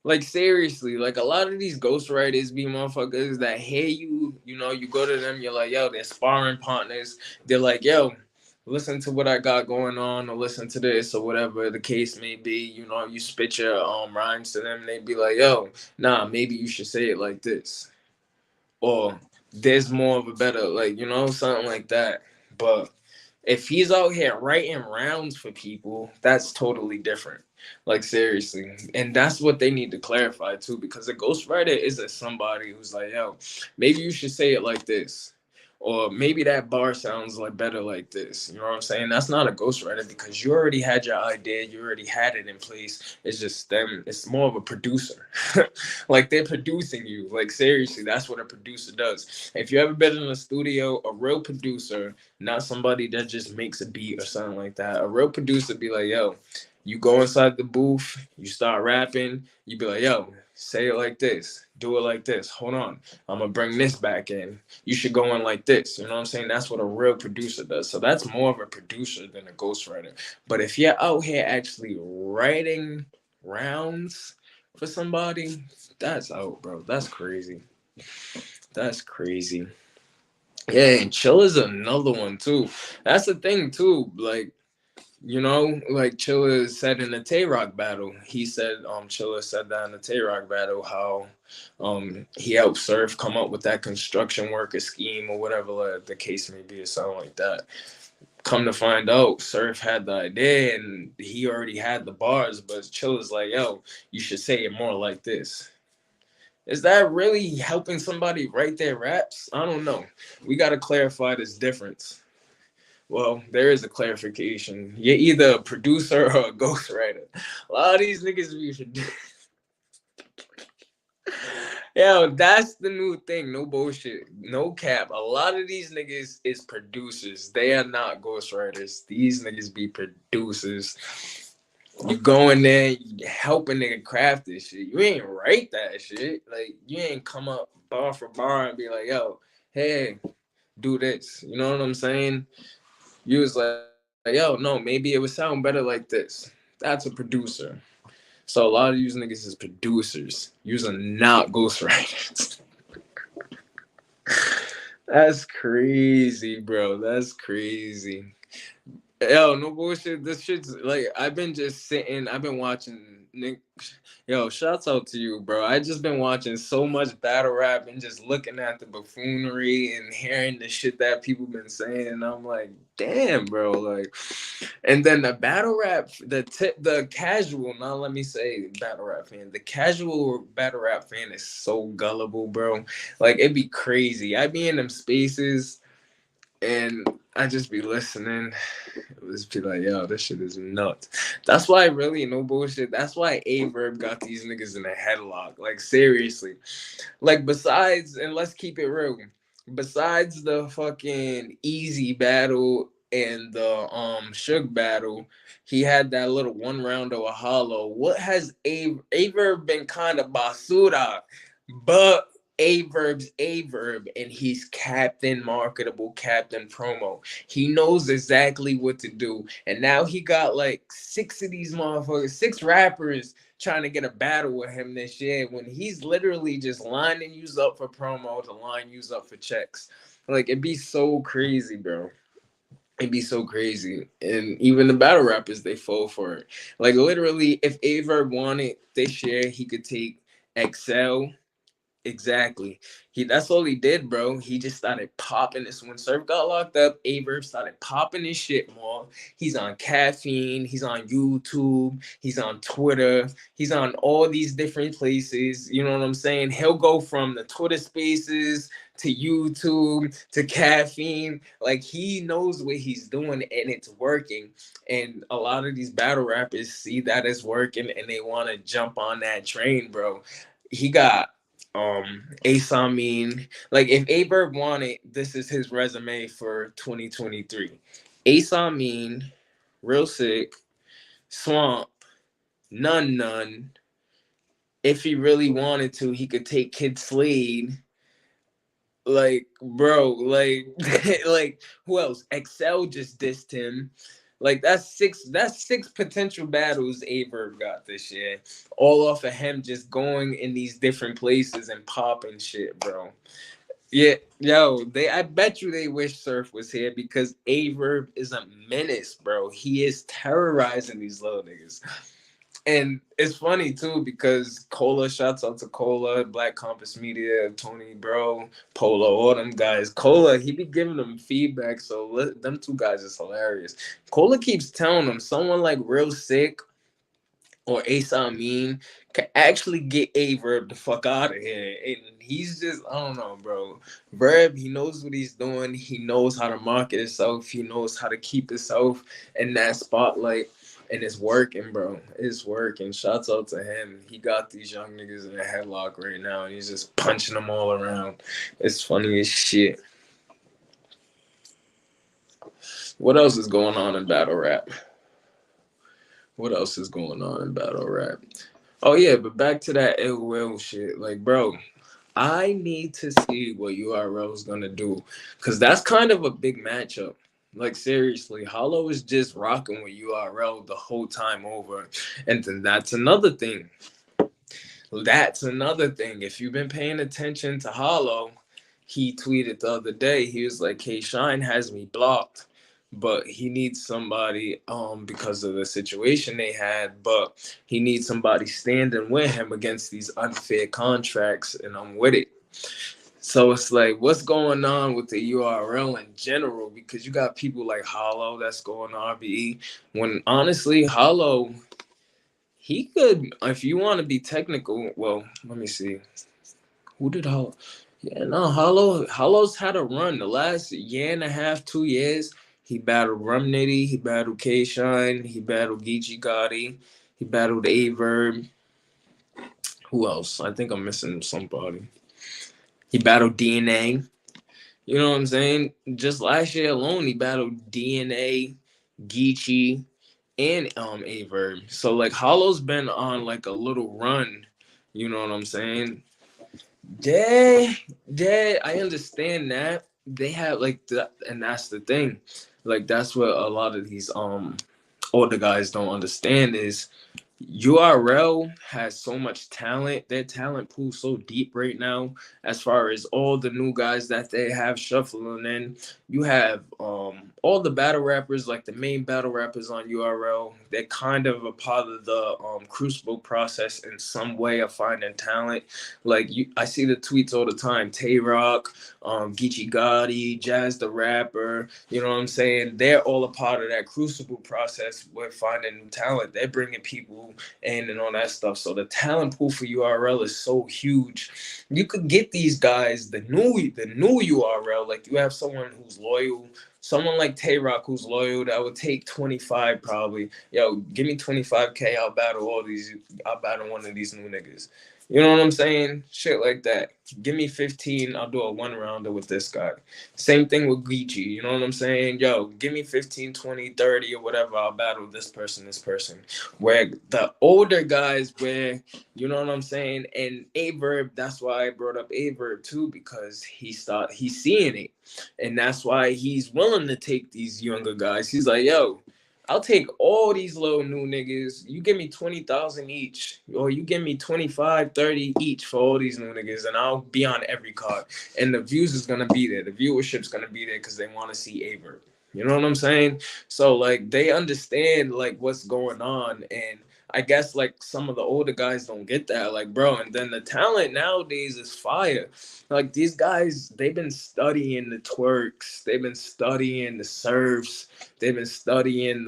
Like seriously, like a lot of these ghostwriters be motherfuckers that hear you, you go to them, you're like, yo, they're sparring partners. They're like, yo, listen to what I got going on, or listen to this, or whatever the case may be. You spit your rhymes to them, they be like, yo, nah, maybe you should say it like this. Or there's more of a better, like, something like that. But if he's out here writing rounds for people, that's totally different. Like seriously, and that's what they need to clarify too, because a ghostwriter is somebody who's like, yo, maybe you should say it like this, or maybe that bar sounds like better like this. You know what I'm saying? That's not a ghostwriter because you already had your idea, you already had it in place. It's just them. It's more of a producer. Like they're producing you. Like seriously, that's what a producer does. If you ever been in a studio, a real producer, not somebody that just makes a beat or something like that. A real producer be like, yo, you go inside the booth, you start rapping, you be like, yo, say it like this, do it like this. Hold on, I'm gonna bring this back in. You should go in like this. You know what I'm saying? That's what a real producer does. So that's more of a producer than a ghostwriter. But if you're out here actually writing rounds for somebody, that's out, bro. That's crazy. That's crazy. Yeah, and Chilla's another one too. That's the thing too. Like Chilla said in the Tay Rock battle, he said, Chilla said that in the Tay Rock battle, how he helped Surf come up with that construction worker scheme or whatever the case may be, or something like that. Come to find out, Surf had the idea and he already had the bars, but Chilla's like, yo, you should say it more like this. Is that really helping somebody write their raps? I don't know. We got to clarify this difference. Well, there is a clarification. You're either a producer or a ghostwriter. A lot of these niggas be Yo, that's the new thing. No bullshit. No cap. A lot of these niggas is producers. They are not ghostwriters. These niggas be producers. You go in there, you help a nigga craft this shit. You ain't write that shit. Like, you ain't come up bar for bar and be like, yo, hey, do this. You know what I'm saying? You was like, yo, no, maybe it would sound better like this. That's a producer. So a lot of these niggas is producers. Yous are not ghostwriters. That's crazy, bro. That's crazy. Yo, no bullshit. This shit's like I've been just sitting. I've been watching Nick. Yo, shouts out to you, bro. I just been watching so much battle rap and just looking at the buffoonery and hearing the shit that people been saying. And I'm like, damn, bro. Like, and then the battle rap, the casual. Now let me say, battle rap fan. The casual battle rap fan is so gullible, bro. Like it'd be crazy. I'd be in them spaces and I just be listening. It was be like, yo, this shit is nuts. That's why really no bullshit. That's why Verb got these niggas in a headlock. Like seriously. Like besides, and let's keep it real. besides the fucking easy battle and the Suge battle, he had that little one rounder with Hollow. What has Averb been kind of basura? But Averb's Averb, and he's Captain Marketable, Captain Promo. He knows exactly what to do. And now he got like six of these motherfuckers, six rappers trying to get a battle with him this year when he's literally just lining you up for promo to line you up for checks. Like, it'd be so crazy, bro. It'd be so crazy. And even the battle rappers, they fall for it. Like, literally, if Averb wanted this year, he could take Excel. Exactly. That's all he did, bro. He just started popping this. When Surf got locked up, Averb started popping his shit more. He's on Caffeine, he's on YouTube, he's on Twitter, he's on all these different places. You know what I'm saying? He'll go from the Twitter spaces to YouTube to Caffeine. Like, he knows what he's doing and it's working. And a lot of these battle rappers see that it's working and they want to jump on that train, bro. He got Ace Amin. Like, if Averb wanted, this is his resume for 2023. Ace Amin, Real Sick, Swamp, None. If he really wanted to, he could take Kid Slade. Like, bro, like like who else? Excel just dissed him. Like, that's six potential battles Averb got this year. All off of him just going in these different places and popping shit, bro. Yeah, yo, I bet you they wish Surf was here because Averb is a menace, bro. He is terrorizing these little niggas. And it's funny too because Cola, shouts out to Cola, Black Compass Media, Tony Bro, Polo, all them guys. Cola, he be giving them feedback, so them two guys is hilarious. Cola keeps telling them someone like Real Sick or Ace Amin can actually get Verb the fuck out of here. And he's just, I don't know, bro. Verb, he knows what he's doing. He knows how to market himself. He knows how to keep himself in that spotlight. And it's working, bro. It's working. Shouts out to him. He got these young niggas in a headlock right now, and he's just punching them all around. It's funny as shit. What else is going on in battle rap? What else is going on in battle rap? Oh yeah, but back to that ill will shit. Like, bro, I need to see what URL is gonna do, cause that's kind of a big matchup. Like, seriously, Hollow is just rocking with URL the whole time over, and then that's another thing. That's another thing. If you've been paying attention to Hollow, he tweeted the other day. He was like, "Hey, Shine has me blocked, but he needs somebody because of the situation they had. But he needs somebody standing with him against these unfair contracts, and I'm with it." So it's like, what's going on with the URL in general? Because you got people like Hollow that's going RBE. When honestly, Hollow, he could, if you want to be technical, well, let me see. Who did Hollow? Yeah, no, Hollow's had a run the last year and a half, 2 years. He battled Rum Nitty, he battled K Shine, he battled Geechee Gotti, he battled Verb. Who else? I think I'm missing somebody. He battled DNA. You know what I'm saying? Just last year alone, he battled DNA, Geechee, and Verb. So like Hollow's been on like a little run. You know what I'm saying? Yeah, I understand that. They have like that, and that's the thing. Like, that's what a lot of these older guys don't understand is URL has so much talent. Their talent pool so deep right now. As far as all the new guys that they have shuffling in, you have all the battle rappers, like the main battle rappers on URL. They're kind of a part of the Crucible process in some way of finding talent. Like, I see the tweets all the time. Tay Rock, Geechee Gotti, Jazz the Rapper. You know what I'm saying? They're all a part of that Crucible process with finding new talent. They're bringing people and all that stuff. So the talent pool for URL is so huge. You could get these guys the new URL. Like, you have someone who's loyal, someone like Tay Rock who's loyal. That would take 25 probably. Yo, give me 25K. I'll battle one of these new niggas. You know what I'm saying? Shit like that. Give me 15, I'll do a one rounder with this guy. Same thing with Geechee. You know what I'm saying? Yo, give me 15, 20, 30, or whatever. I'll battle this person, this person. Where the older guys, where, you know what I'm saying? And Verb, that's why I brought up Verb too, because he's seeing it. And that's why he's willing to take these younger guys. He's like, yo, I'll take all these little new niggas. You give me 20,000 each, or you give me 25, 30 each for all these new niggas, and I'll be on every card. And the views is gonna be there. The viewership's gonna be there because they want to see Aver. You know what I'm saying? So like they understand like what's going on, and I guess like some of the older guys don't get that, like bro. And then the talent nowadays is fire. Like these guys, they've been studying the twerks, they've been studying the serves, they've been studying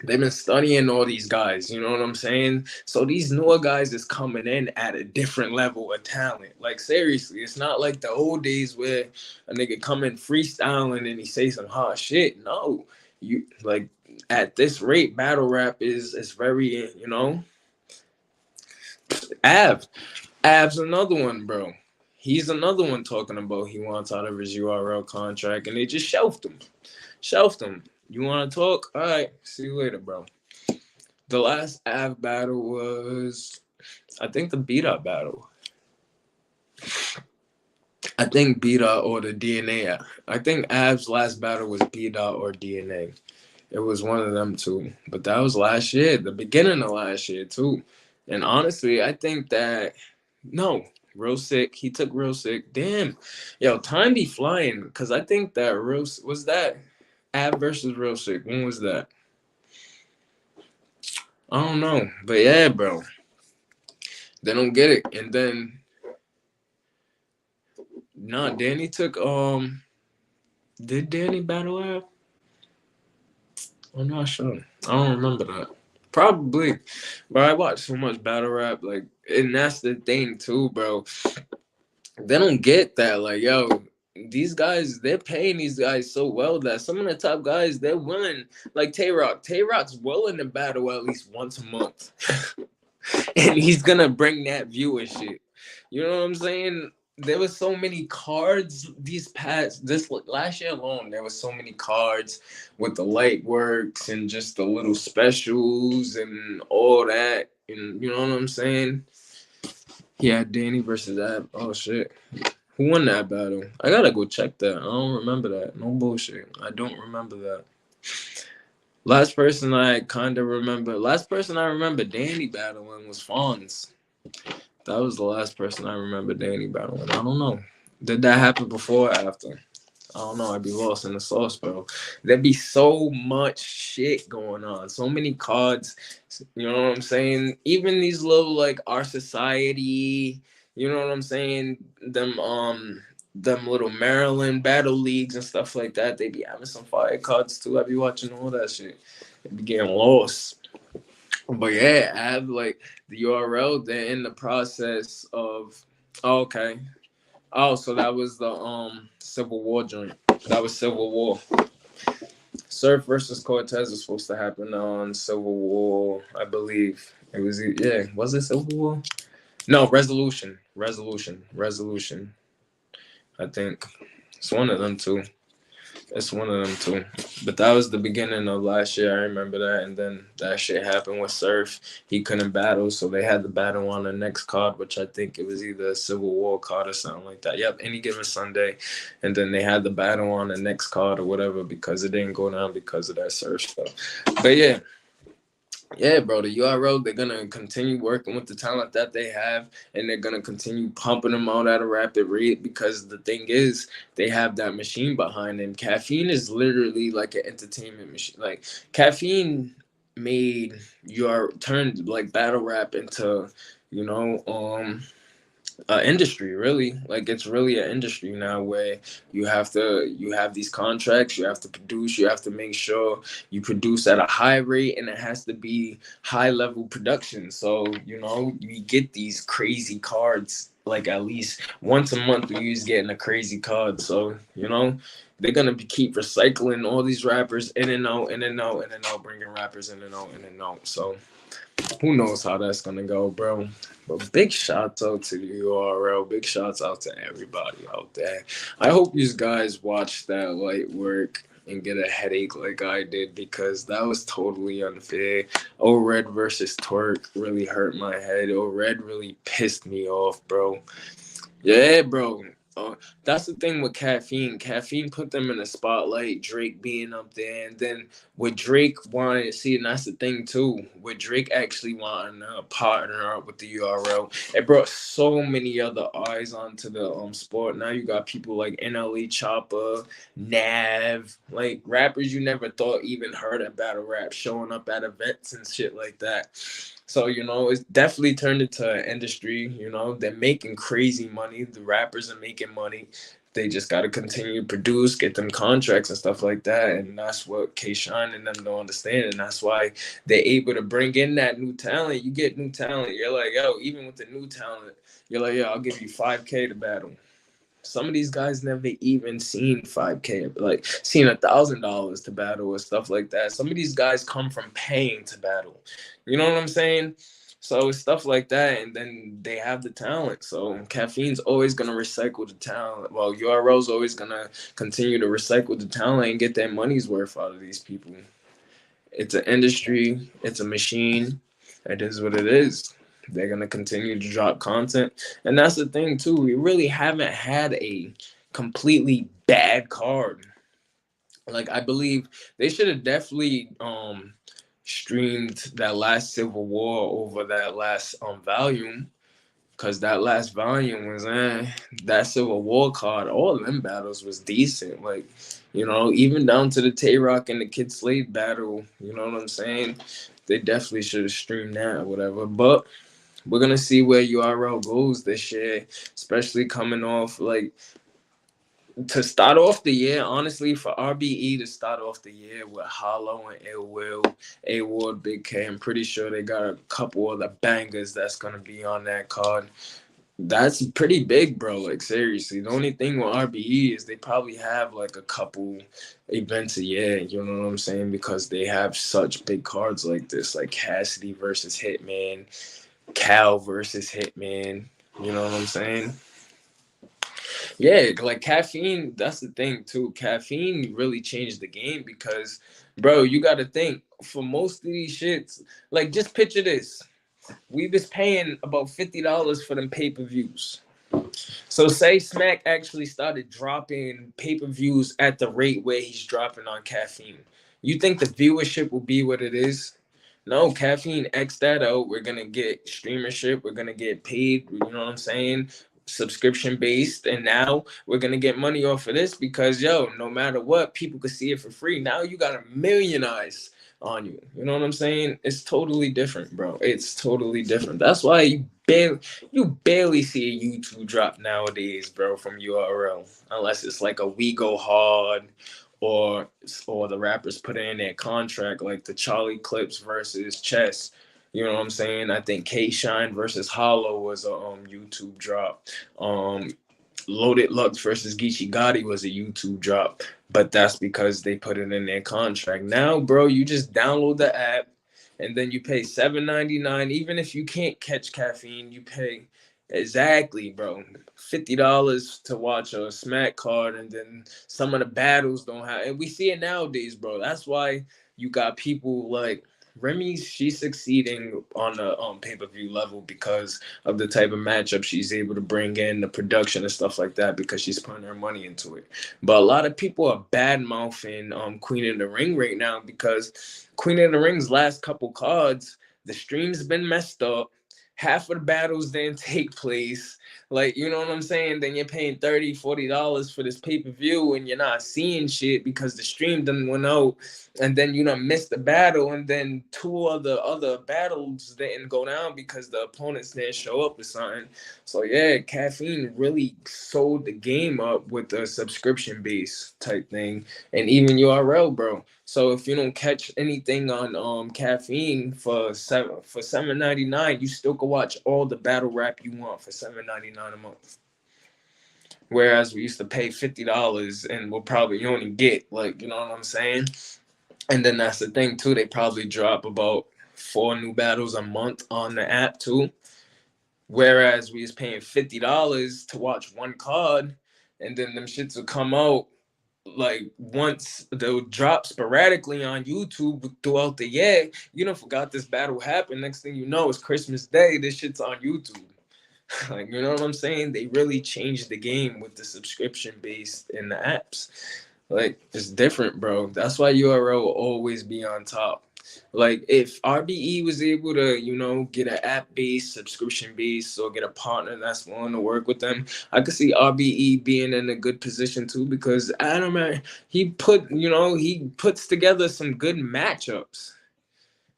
they've been studying all these guys, you know what I'm saying? So these newer guys is coming in at a different level of talent. Like seriously, it's not like the old days where a nigga come in freestyling and he say some hot shit. No, you like at this rate, battle rap is very, you know. Av's another one, bro. He's another one talking about he wants out of his URL contract, and they just shelved him. Shelved him. You want to talk? All right. See you later, bro. The last Av battle was, I think, the beat up battle. I think beat up or the DNA. I think Av's last battle was beat up or DNA. It was one of them two. But that was last year, the beginning of last year, too. And honestly, I think that, no, real sick. He took real sick. Damn. Yo, time be flying. Because I think that real, was that Av versus real sick? When was that? I don't know. But yeah, bro. They don't get it. And then, nah, Danny took, did Danny battle Av? I'm not sure. I don't remember that. Probably. But I watch so much battle rap, like, and that's the thing too, bro. They don't get that. Like, yo, these guys, they're paying these guys so well that some of the top guys, they're willing, like Tay Rock. Tay Rock's willing to battle at least once a month. And he's gonna bring that viewership. You know what I'm saying? There was so many cards this last year alone. There was so many cards with the light works and just the little specials and all that. And you know what I'm saying? Yeah, Danny versus that. Oh shit. Who won that battle? I gotta go check that. I don't remember that. No bullshit. I don't remember that. Last person I remember Danny battling was Fonz. That was the last person I remember Danny battling. I don't know. Did that happen before or after? I don't know. I'd be lost in the sauce, bro. There'd be so much shit going on. So many cards. You know what I'm saying? Even these little like our society, you know what I'm saying? Them little Maryland battle leagues and stuff like that. They be having some fire cards too. I be watching all that shit. They be getting lost. But yeah, I have like the URL. They're in the process of. Oh, okay. Oh, so that was the Civil War joint. That was Civil War. Surf versus Cortez was supposed to happen on Civil War, I believe. It was Was it Civil War? No, Resolution. I think it's one of them two. It's one of them two. But that was the beginning of last year. I remember that. And then that shit happened with Surf. He couldn't battle, so they had the battle on the next card, which I think it was either a Civil War card or something like that. Yep, any given Sunday. And then they had the battle on the next card or whatever because it didn't go down because of that Surf stuff. But yeah. Yeah, bro, the URL, they're going to continue working with the talent that they have, and they're going to continue pumping them out at a rapid rate because the thing is, they have that machine behind them. Caffeine is literally like an entertainment machine. Like, Caffeine turned like battle rap into, you know, industry really. Like it's really an industry now where you have these contracts, you have to produce, you have to make sure you produce at a high rate, and it has to be high level production. So you know you get these crazy cards like at least once a month. You're just getting a crazy card. So you know they're gonna keep recycling all these rappers in and out, bringing rappers in and out. So Who knows how that's gonna go, bro? But big shouts out to the URL. Big shouts out to everybody out there. I hope you guys watch that light work and get a headache like I did, because that was totally unfair. Red versus Twerk really hurt my head. Red really pissed me off, bro. Yeah, bro. That's the thing with Caffeine. Caffeine put them in the spotlight. Drake being up there, and then with Drake wanting to see, and that's the thing too. With Drake actually wanting to partner up with the URL, it brought so many other eyes onto the sport. Now you got people like NLE Chopper, Nav, like rappers you never thought even heard of battle rap showing up at events and shit like that. So, it's definitely turned into an industry. They're making crazy money. The rappers are making money. They just got to continue to produce, get them contracts and stuff like that. And that's what K-Shine and them don't understand. And that's why they're able to bring in that new talent. You get new talent. You're like, yo, even with the new talent, you're like, yo, I'll give you 5K to battle. Some of these guys never even seen 5K, like seen $1,000 to battle or stuff like that. Some of these guys come from paying to battle. You know what I'm saying? So it's stuff like that, and then they have the talent. So Caffeine's always gonna recycle the talent. Well, URL's always gonna continue to recycle the talent and get their money's worth out of these people. It's an industry. It's a machine. It is what it is. They're gonna continue to drop content, and that's the thing too. We really haven't had a completely bad card. Like, I believe they should have definitely streamed that last Civil War over that last volume, because that last volume was that Civil War card. All of them battles was decent. Like, even down to the Tay Rock and the Kid Slade battle. You know what I'm saying? They definitely should have streamed that or whatever. But we're gonna see where URL goes this year, especially coming off, like, to start off the year. Honestly, for RBE to start off the year with Hollow and Ill Will, A Ward, Big K, I'm pretty sure they got a couple of the bangers that's gonna be on that card. That's pretty big, bro. Like, seriously, the only thing with RBE is they probably have like a couple events a year. You know what I'm saying? Because they have such big cards like this, like Cassidy versus Hitman, Cal versus Hitman. You know what I'm saying? Yeah, like Caffeine, that's the thing too. Caffeine really changed the game because, bro, you got to think, for most of these shits, like, just picture this. We was paying about $50 for them pay-per-views. So say Smack actually started dropping pay-per-views at the rate where he's dropping on Caffeine. You think the viewership will be what it is? No, Caffeine X that out. We're gonna get streamership. We're gonna get paid. You know what I'm saying? Subscription based, and now we're gonna get money off of this because, yo, no matter what, people could see it for free. Now you got a million eyes on you. You know what I'm saying? It's totally different, bro. It's totally different. That's why you barely see a YouTube drop nowadays, bro, from URL, unless it's like a We Go Hard, or the rappers put in their contract, like the Charlie Clips versus Chess. You know what I'm saying? I think K Shine versus Hollow was a YouTube drop. Loaded Lux versus Geechee Gotti was a YouTube drop, but that's because they put it in their contract. Now, bro, you just download the app and then you pay $7.99. Even if you can't catch Caffeine, you pay exactly, bro, $50 to watch a Smack card, and then some of the battles don't have. And we see it nowadays, bro. That's why you got people like Remy. She's succeeding on the pay-per-view level because of the type of matchup she's able to bring in, the production and stuff like that, because she's putting her money into it. But a lot of people are bad mouthing Queen of the Ring right now because Queen of the Ring's last couple cards, the stream's been messed up. Half of the battles didn't take place. Like, you know what I'm saying? Then you're paying $30, $40 for this pay-per-view and you're not seeing shit because the stream done went out, and then you done missed the battle, and then two of the other battles didn't go down because the opponents didn't show up or something. So yeah, Caffeine really sold the game up with the subscription base type thing, and even URL, bro. So if you don't catch anything on Caffeine for $7.99, you still can watch all the battle rap you want for $7.99 a month. Whereas we used to pay $50 and we'll probably only get, like, you know what I'm saying? And then that's the thing too, they probably drop about 4 new battles a month on the app too. Whereas we was paying $50 to watch one card, and then them shits would come out like once they'll drop sporadically on YouTube throughout the year. You don't forgot this battle happened. Next thing you know, it's Christmas Day. This shit's on YouTube. Like, you know what I'm saying? They really changed the game with the subscription base in the apps. Like, it's different, bro. That's why URL will always be on top. Like, if RBE was able to, get an app-based, subscription-based, or get a partner that's willing to work with them, I could see RBE being in a good position too, because Adam, he puts together some good matchups.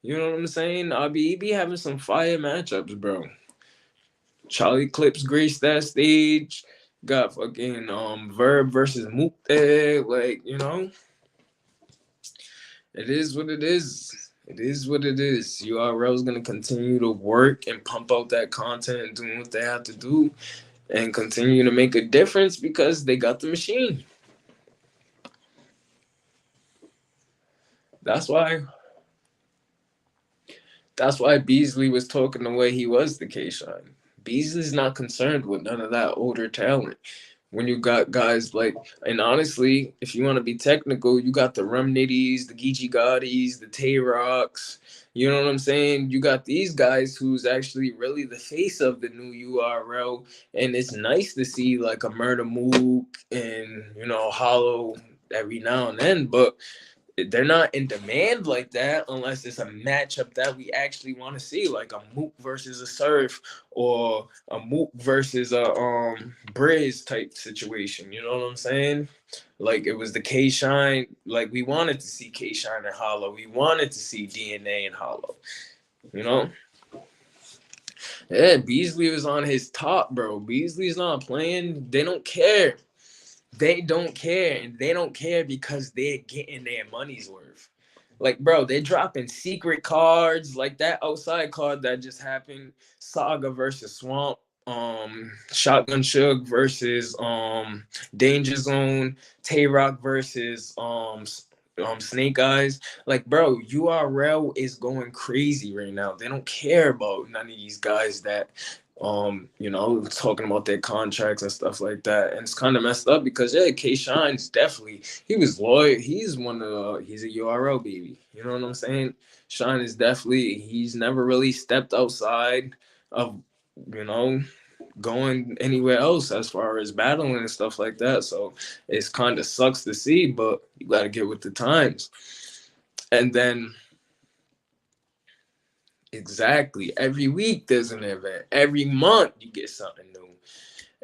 You know what I'm saying? RBE be having some fire matchups, bro. Charlie Clips graced that stage. Got fucking Verb versus Mook there. Like, it is what it is. It is what it is. URL is gonna continue to work and pump out that content and doing what they have to do and continue to make a difference because they got the machine. That's why Beasley was talking the way he was to K-Shine. Beasley's not concerned with none of that older talent. When you got guys like, and honestly, if you want to be technical, you got the Rumnitties, the Geechee Gottis, the Tay Rocks. You know what I'm saying? You got these guys who's actually really the face of the new URL. And it's nice to see like a Murder Mook and, Hollow every now and then. But they're not in demand like that unless it's a matchup that we actually want to see, like a Mook versus a Surf or a Mook versus a Briz type situation. You know what I'm saying? Like it was the K Shine. Like we wanted to see K Shine and Hollow. We wanted to see DNA and Hollow. Yeah, Beasley was on his top, bro. Beasley's not playing. They don't care. They don't care, and they don't care because they're getting their money's worth. Like, bro, they're dropping secret cards like that outside card that just happened. Saga versus Swamp. Shotgun Shug versus Danger Zone. Tay Rock versus Snake Eyes. Like, bro, URL is going crazy right now. They don't care about none of these guys that talking about their contracts and stuff like that. And it's kind of messed up because K Shine's definitely, he was loyal. He's he's a URL baby. You know what I'm saying? Shine is definitely, he's never really stepped outside of, going anywhere else as far as battling and stuff like that. So it's kind of sucks to see, but you got to get with the times. And then exactly. Every week there's an event. Every month you get something new.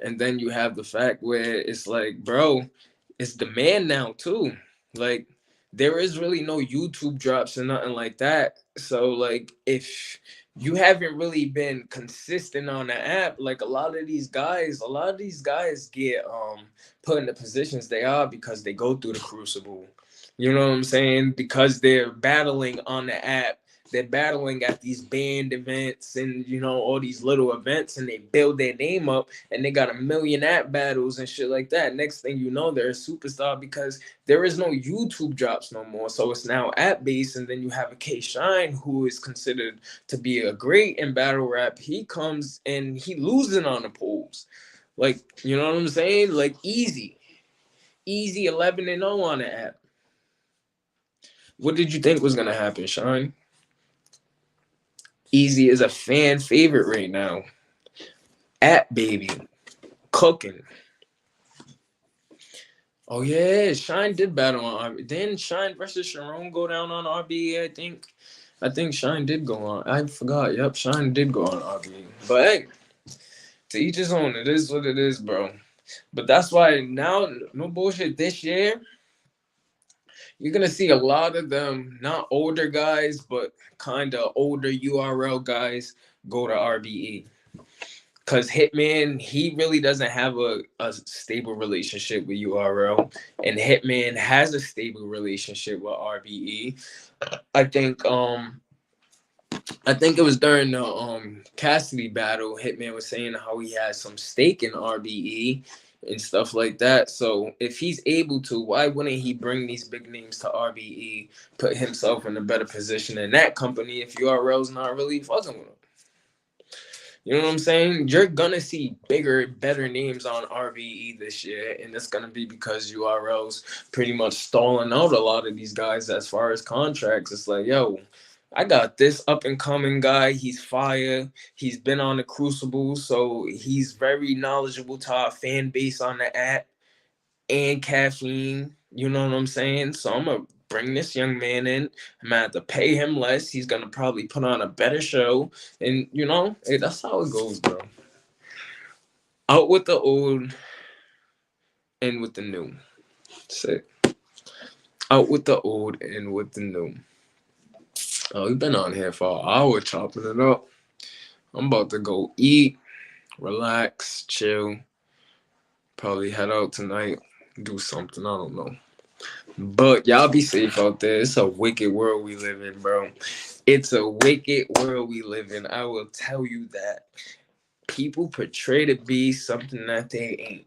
And then you have the fact where it's like, bro, it's demand now too. Like there is really no YouTube drops or nothing like that. So like if you haven't really been consistent on the app, like a lot of these guys get put in the positions they are because they go through the crucible. You know what I'm saying? Because they're battling on the app. They're battling at these band events and all these little events, and they build their name up, and they got 1 million app battles and shit like that. Next thing you know, they're a superstar because there is no YouTube drops no more. So it's now app based, and then you have a K Shine who is considered to be a great in battle rap. He comes and he losing on the polls, like you know what I'm saying? Like easy 11-0 on the app. What did you think was gonna happen, Shine? Easy is a fan favorite right now. At baby, cooking. Oh yeah, Shine did battle on RB. Then Shine versus Sharon go down on RB. I think Shine did go on. I forgot. Yep, Shine did go on RB. But hey, to each his own. It is what it is, bro. But that's why now, no bullshit. This year, you're gonna see a lot of them, not older guys, but kind of older URL guys go to RBE. Because Hitman, he really doesn't have a stable relationship with URL, and Hitman has a stable relationship with RBE. I think it was during the Cassidy battle. Hitman was saying how he has some stake in RBE, and stuff like that. So if he's able to, why wouldn't he bring these big names to RBE, put himself in a better position in that company if URL's not really fucking with him? You know what I'm saying? You're gonna see bigger, better names on RBE this year, and it's gonna be because URL's pretty much stalling out a lot of these guys as far as contracts. It's like, yo, I got this up and coming guy. He's fire. He's been on the Crucible, so he's very knowledgeable to our fan base on the app and Caffeine. You know what I'm saying? So I'm gonna bring this young man in. I'm gonna have to pay him less. He's gonna probably put on a better show, and hey, that's how it goes, bro. Out with the old, in with the new. Sick. Out with the old, in with the new. Oh, we've been on here for an hour chopping it up. I'm about to go eat, relax, chill. Probably head out tonight, do something. I don't know. But y'all be safe out there. It's a wicked world we live in, bro. It's a wicked world we live in. I will tell you that. People portray to be something that they ain't.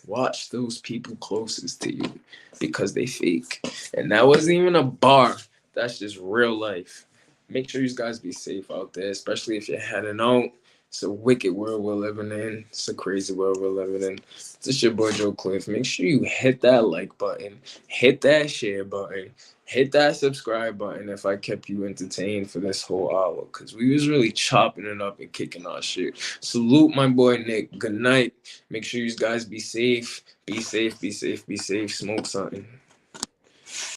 Watch those people closest to you because they fake. And that wasn't even a bar. That's just real life. Make sure you guys be safe out there, especially if you're heading out. It's a wicked world we're living in. It's a crazy world we're living in. This is your boy Joe Cliff. Make sure you hit that like button, hit that share button, hit that subscribe button if I kept you entertained for this whole hour, because we was really chopping it up and kicking our shit. Salute my boy Nick. Good night. Make sure you guys be safe. Be safe, be safe, be safe. Smoke something.